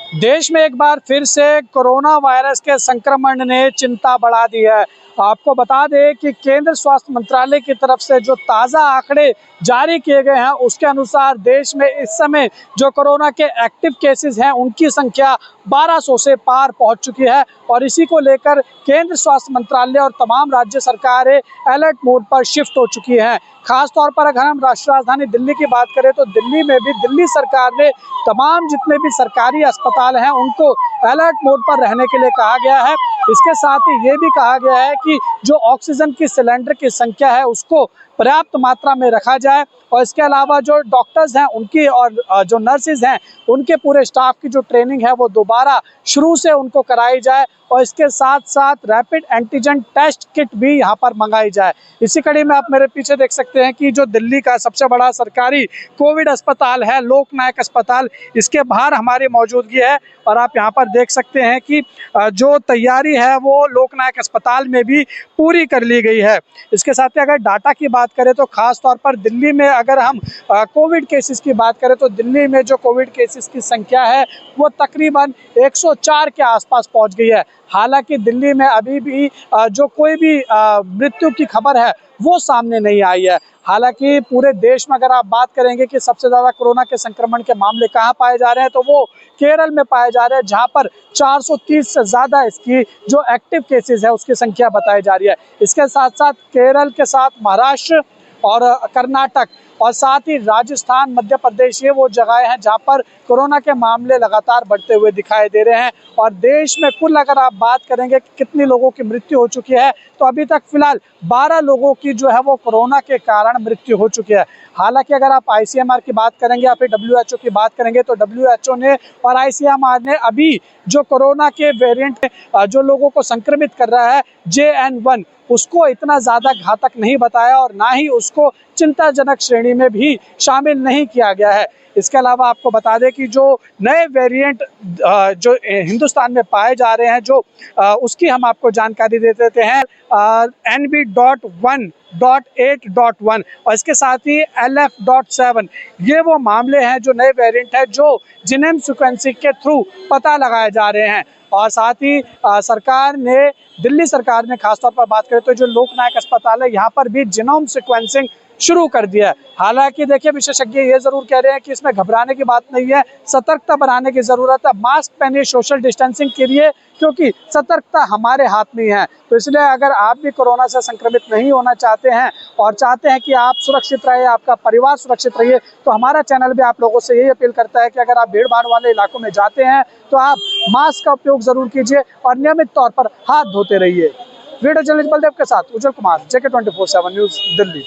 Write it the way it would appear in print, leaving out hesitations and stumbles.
देश में एक बार फिर से कोरोना वायरस के संक्रमण ने चिंता बढ़ा दी है। आपको बता दें कि केंद्र स्वास्थ्य मंत्रालय की तरफ से जो ताज़ा आंकड़े जारी किए गए हैं उसके अनुसार देश में इस समय जो कोरोना के एक्टिव केसेस हैं उनकी संख्या 1200 से पार पहुंच चुकी है और इसी को लेकर केंद्र स्वास्थ्य मंत्रालय और तमाम राज्य सरकारें अलर्ट मोड पर शिफ्ट हो चुकी हैं। खास तौर पर अगर हम राष्ट्रीय राजधानी दिल्ली की बात करें तो दिल्ली में भी दिल्ली सरकार ने तमाम जितने भी सरकारी अस्पताल हैं उनको अलर्ट मोड पर रहने के लिए कहा गया है। इसके साथ ही ये भी कहा गया है कि जो ऑक्सीजन की सिलेंडर की संख्या है उसको पर्याप्त मात्रा में रखा जाए और इसके अलावा जो डॉक्टर्स हैं उनकी और जो नर्सेज हैं उनके पूरे स्टाफ की जो ट्रेनिंग है वो दोबारा शुरू से उनको कराई जाए और इसके साथ साथ रैपिड एंटीजन टेस्ट किट भी यहाँ पर मंगाई जाए। इसी कड़ी में आप मेरे पीछे देख सकते हैं कि जो दिल्ली का सबसे बड़ा सरकारी कोविड अस्पताल है लोकनायक अस्पताल, इसके बाहर हमारी मौजूदगी है और आप यहाँ पर देख सकते हैं कि जो तैयारी है वो लोकनायक अस्पताल में भी पूरी कर ली गई है। इसके साथ ही अगर डाटा की बात करें तो खास तौर पर दिल्ली में अगर हम कोविड केसेस की बात करें तो दिल्ली में जो कोविड केसेस की संख्या है वो तकरीबन 104 के आसपास पहुंच गई है। हालांकि दिल्ली में अभी भी जो कोई भी मृत्यु की खबर है वो सामने नहीं आई है। हालांकि पूरे देश में अगर आप बात करेंगे कि सबसे ज़्यादा कोरोना के संक्रमण के मामले कहाँ पाए जा रहे हैं तो वो केरल में पाए जा रहे हैं, जहां पर 430 से ज़्यादा इसकी जो एक्टिव केसेस है उसकी संख्या बताई जा रही है। इसके साथ साथ केरल के साथ महाराष्ट्र और कर्नाटक और साथ ही राजस्थान, मध्य प्रदेश, ये वो जगहें हैं जहां पर कोरोना के मामले लगातार बढ़ते हुए दिखाई दे रहे हैं। और देश में कुल अगर आप बात करेंगे कि कितनी लोगों की मृत्यु हो चुकी है तो अभी तक फिलहाल 12 लोगों की जो है वो कोरोना के कारण मृत्यु हो चुकी है। हालांकि अगर आप ICMR की बात करेंगे या फिर WHO की बात करेंगे तो WHO ने और ICMR ने अभी जो कोरोना के वेरिएंट जो लोगों को संक्रमित कर रहा है JN1 उसको इतना ज़्यादा घातक नहीं बताया और ना ही उसको चिंताजनक श्रेणी में भी शामिल नहीं किया गया है। इसके अलावा आपको बता दें कि जो नए वेरिएंट जो हिंदुस्तान में पाए जा रहे हैं जो उसकी हम आपको जानकारी दे देते हैं। NB.1.8.1 और इसके साथ ही LF.7 ये वो मामले हैं जो नए वेरिएंट है जो जीनोम सीक्वेंसिंग के थ्रू पता लगाए जा रहे हैं। और साथ ही दिल्ली सरकार ने खासतौर पर बात करें तो जो लोकनायक अस्पताल है यहाँ पर भी जीनोम सीक्वेंसिंग शुरू कर दिया है। हालांकि देखिए विशेषज्ञ ये जरूर कह रहे हैं कि इसमें घबराने की बात नहीं है, सतर्कता बनाने की जरूरत है। मास्क पहनिए, सोशल डिस्टेंसिंग करिए क्योंकि सतर्कता हमारे हाथ में है। तो इसलिए अगर आप भी कोरोना से संक्रमित नहीं होना चाहते हैं और चाहते हैं कि आप सुरक्षित रहे, आपका परिवार सुरक्षित रहिए, तो हमारा चैनल भी आप लोगों से यही अपील करता है कि अगर आप भीड़ भाड़ वाले इलाकों में जाते हैं तो आप मास्क का उपयोग जरूर कीजिए और नियमित तौर पर हाथ धोते रहिए। वीडियो जर्नलिस्ट बलदेव के साथ उज्जवल कुमार, JK24/7 न्यूज़, दिल्ली।